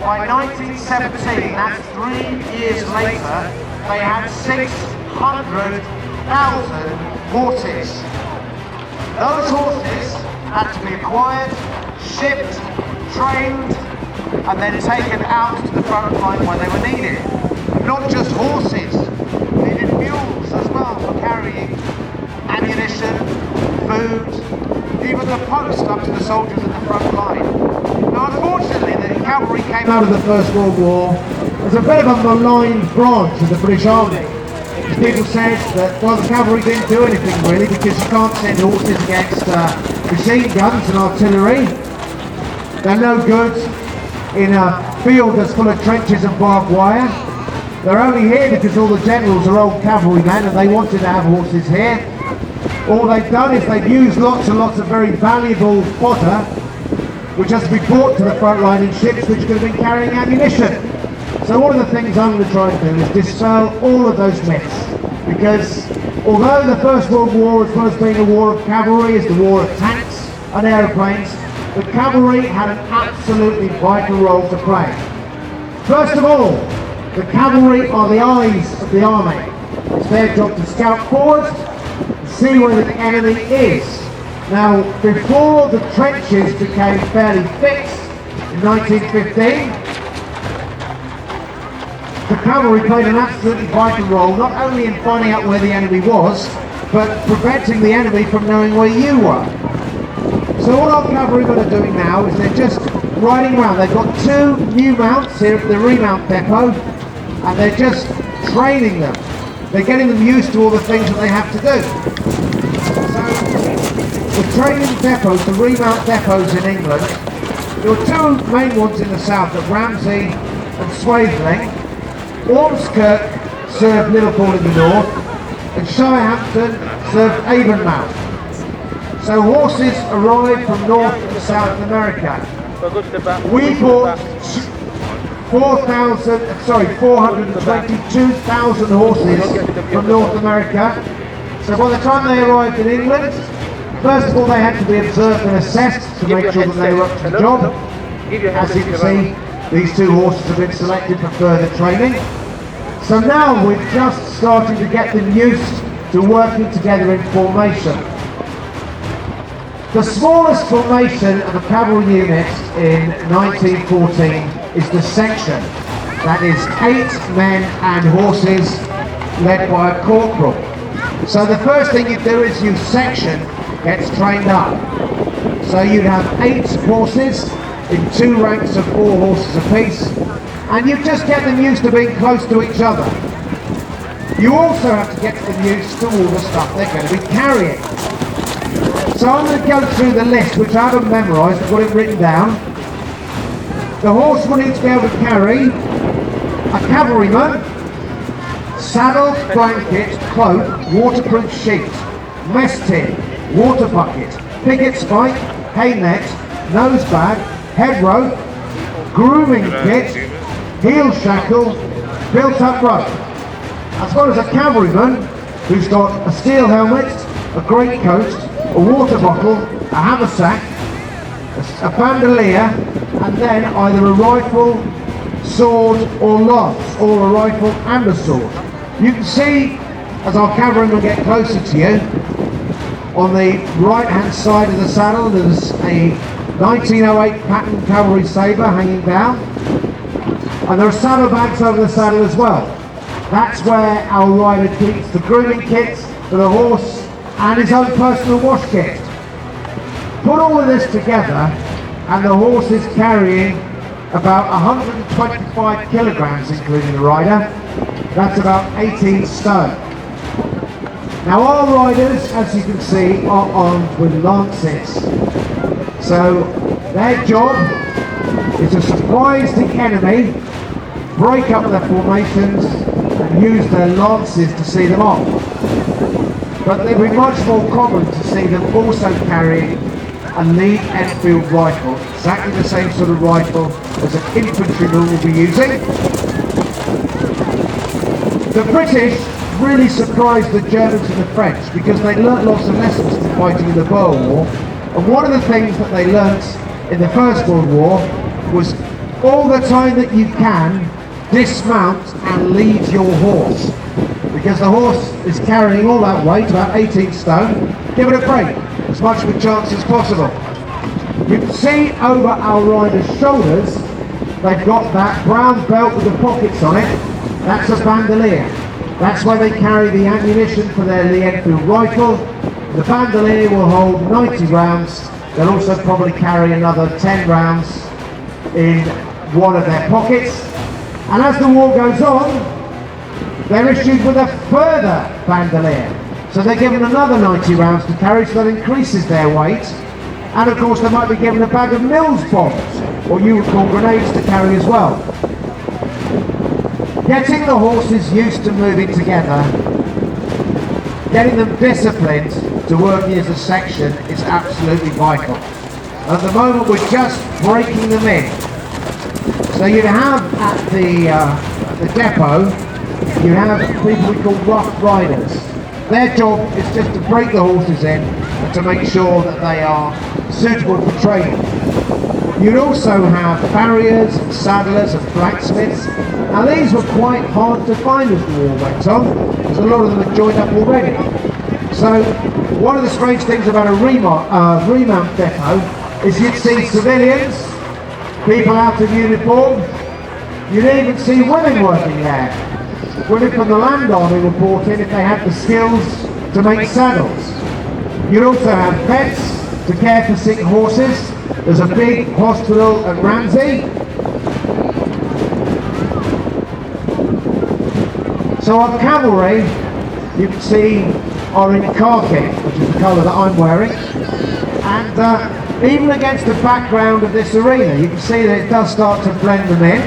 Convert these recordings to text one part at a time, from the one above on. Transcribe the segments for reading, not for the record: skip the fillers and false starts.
By 1917, that's 3 years later, they had 600,000 horses. Those horses had to be acquired, shipped, trained, and then taken out to the front line where they were needed. Not just horses, they needed mules as well for carrying ammunition, food, even the post up to the soldiers in the front line. Now unfortunately, the cavalry came out of the First World War as a bit of a maligned branch of the British Army. People said that, well, the cavalry didn't do anything really because you can't send horses against machine guns and artillery. They're no good in a field that's full of trenches and barbed wire. They're only here because all the generals are old cavalrymen and they wanted to have horses here. All they've done is they've used lots and lots of very valuable fodder which has to be brought to the front line in ships which could have been carrying ammunition. So one of the things I'm going to try and do is dispel all of those myths, because although the First World War, as well as being a war of cavalry, is the war of tanks and aeroplanes, the cavalry had an absolutely vital role to play. First of all, the cavalry are the eyes of the army. It's their job to scout forward, see where the enemy is. Now, before the trenches became fairly fixed in 1915, the cavalry played an absolutely vital role, not only in finding out where the enemy was, but preventing the enemy from knowing where you were. So what our cavalrymen are doing now is they're just riding around. They've got 2 new mounts here at the remount depot, and they're just training them. They're getting them used to all the things that they have to do. So the training depots, the remount depots in England, there are 2 main ones in the south, at Ramsey and Swaithling. Ormskirk served Liverpool in the north, and Shirehampton served Avonmouth. So horses arrived from North and South America. We bought 422,000 horses from North America. So by the time they arrived in England, first of all they had to be observed and assessed to make sure that they were up to the job. As you can see, these 2 horses have been selected for further training. So now we're just starting to get them used to working together in formation. The smallest formation of a cavalry unit in 1914 is the section. That is 8 men and horses led by a corporal. So the first thing you do is your section gets trained up. So you'd have 8 horses in 2 ranks of 4 horses apiece, and you just get them used to being close to each other. You also have to get them used to all the stuff they're going to be carrying. So I'm going to go through the list, which I haven't memorised, I've got it written down. The horse will need to be able to carry a cavalryman, saddle, blanket, cloak, waterproof sheet, mess tin, water bucket, picket spike, hay net, nose bag, head rope, grooming kit, heel shackle, built-up rope, as well as a cavalryman who's got a steel helmet, a greatcoat, a water bottle, a haversack, a bandolier, and then either a rifle, sword, or lance, or a rifle and a sword. You can see, as our cavalrymen get closer to you, on the right-hand side of the saddle there's a 1908 pattern cavalry sabre hanging down, and there are saddlebags over the saddle as well. That's where our rider keeps the grooming kit for the horse and his own personal wash kit. Put all of this together and the horse is carrying about 125 kilograms including the rider. That's about 18 stone. Now our riders, as you can see, are armed with lances. So their job is to surprise the enemy, break up their formations and use their lances to see them off. But they'd be much more common to see them also carrying a Lee Enfield rifle, exactly the same sort of rifle as an infantryman will be using. The British really surprised the Germans and the French because they learnt lots of lessons from fighting in the Boer War, and one of the things that they learnt in the First World War was all the time that you can, dismount and lead your horse. Because the horse is carrying all that weight, about 18 stone, give it a break, as much of a chance as possible. You can see over our rider's shoulders, they've got that brown belt with the pockets on it. That's a bandolier. That's where they carry the ammunition for their Lee Enfield rifle. The bandolier will hold 90 rounds. They'll also probably carry another 10 rounds in one of their pockets. And as the war goes on, they're issued with a further bandolier. So they're given another 90 rounds to carry, so that increases their weight. And of course they might be given a bag of Mills bombs, or you would call grenades, to carry as well. Getting the horses used to moving together, getting them disciplined to working as a section is absolutely vital. At the moment we're just breaking them in. So you have at the depot, you have people we call rough riders. Their job is just to break the horses in and to make sure that they are suitable for training. You'd also have farriers, and saddlers and blacksmiths. Now these were quite hard to find as the war went on, because a lot of them had joined up already. So one of the strange things about a remount depot is you'd see civilians, people out of uniform, you'd even see women working there. Women from the land army were brought in if they had the skills to make saddles. You'd also have vets to care for sick horses. There's a big hospital at Ramsey. So our cavalry, you can see, are in khaki, which is the colour that I'm wearing. And even against the background of this arena, you can see that it does start to blend them in.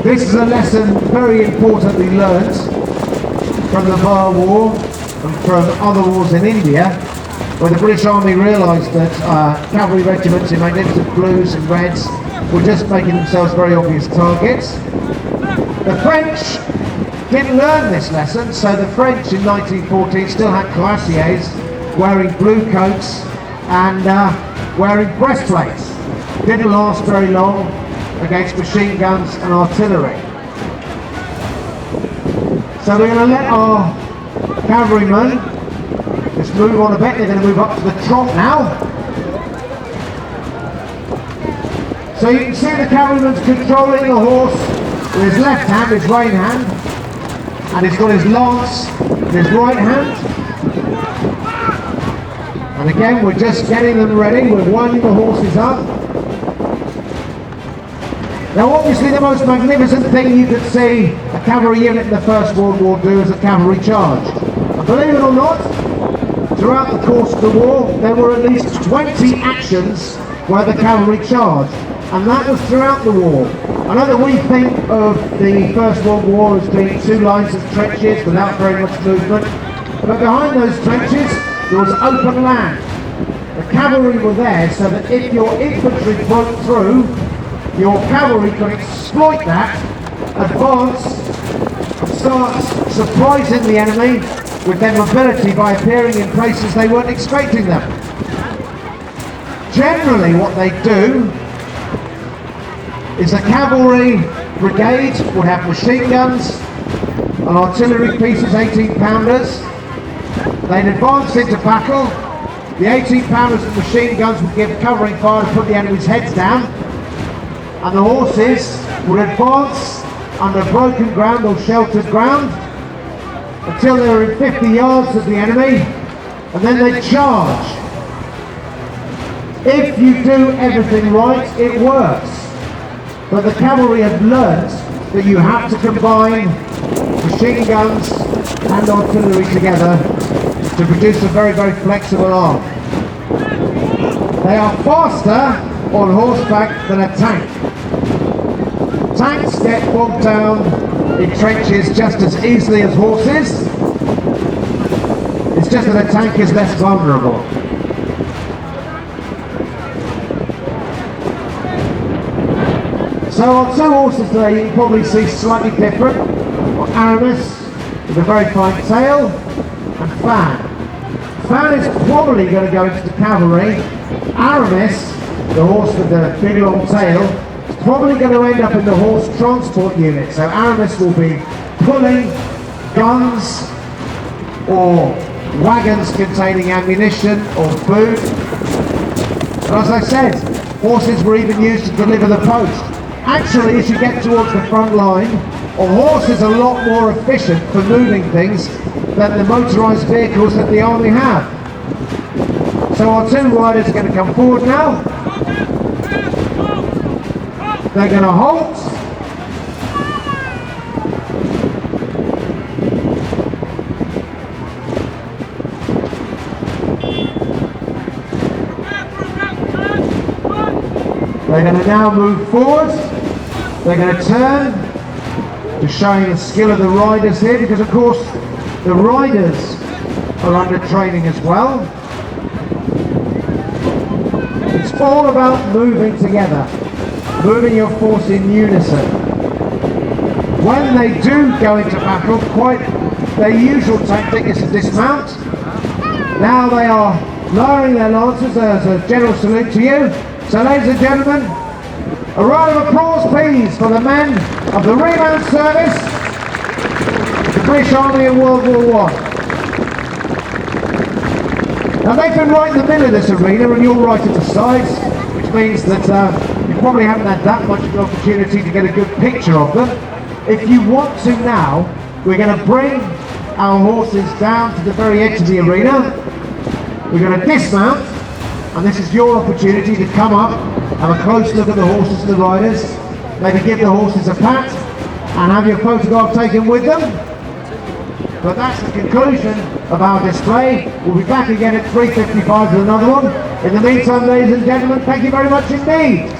This is a lesson very importantly learnt from the Boer War and from other wars in India, where the British Army realised that cavalry regiments in magnificent blues and reds were just making themselves very obvious targets. The French didn't learn this lesson, so the French in 1914 still had cuirassiers wearing blue coats and wearing breastplates. Didn't last very long against machine guns and artillery. So we're going to let our cavalrymen just move on a bit. They're going to move up to the trot now. So you can see the cavalryman's controlling the horse with his left hand, his right hand, and he's got his lance in his right hand. And again, we're just getting them ready. We're winding the horses up. Now obviously the most magnificent thing you could see a cavalry unit in the First World War do is a cavalry charge. And believe it or not, throughout the course of the war, there were at least 20 actions where the cavalry charged. And that was throughout the war. I know that we think of the First World War as being two lines of trenches without very much movement. But behind those trenches, there was open land. The cavalry were there so that if your infantry broke through, your cavalry could exploit that, advance, and start surprising the enemy with their mobility by appearing in places they weren't expecting them. Generally what they do is a cavalry brigade would have machine guns and artillery pieces, 18-pounders. They'd advance into battle. The 18-pounders and machine guns would give covering fire to put the enemy's heads down. And the horses would advance under broken ground or sheltered ground until they were in 50 yards of the enemy, and then they charge. If you do everything right, it works. But the cavalry have learnt that you have to combine machine guns and artillery together to produce a very, very flexible arm. They are faster on horseback than a tank. Tanks get bogged down in trenches just as easily as horses. It's just that a tank is less vulnerable. So on two horses there you can probably see slightly different. Aramis with a very fine tail, and Fan. Fan is probably going to go into the cavalry. Aramis the horse with the big long tail, is probably going to end up in the horse transport unit. So Aramis will be pulling guns or wagons containing ammunition or food. But as I said, horses were even used to deliver the post. Actually, as you get towards the front line, a horse is a lot more efficient for moving things than the motorised vehicles that the army have. So our two riders are going to come forward now. They're going to halt. They're going to now move forward. They're going to turn, just showing the skill of the riders here, because of course the riders are under training as well. It's all about moving together, moving your force in unison. When they do go into battle, quite their usual tactic is to dismount. Now they are lowering their lances as a general salute to you. So ladies and gentlemen, a round of applause please for the men of the Remand Service, the British Army in World War I. Now they've been right in the middle of this arena and you're right at the sides, which means that you probably haven't had that much of an opportunity to get a good picture of them. If you want to now, we're going to bring our horses down to the very edge of the arena. We're going to dismount, and this is your opportunity to come up, have a close look at the horses and the riders, maybe give the horses a pat, and have your photograph taken with them. But that's the conclusion of our display. We'll be back again at 3:55 with another one. In the meantime, ladies and gentlemen, thank you very much indeed.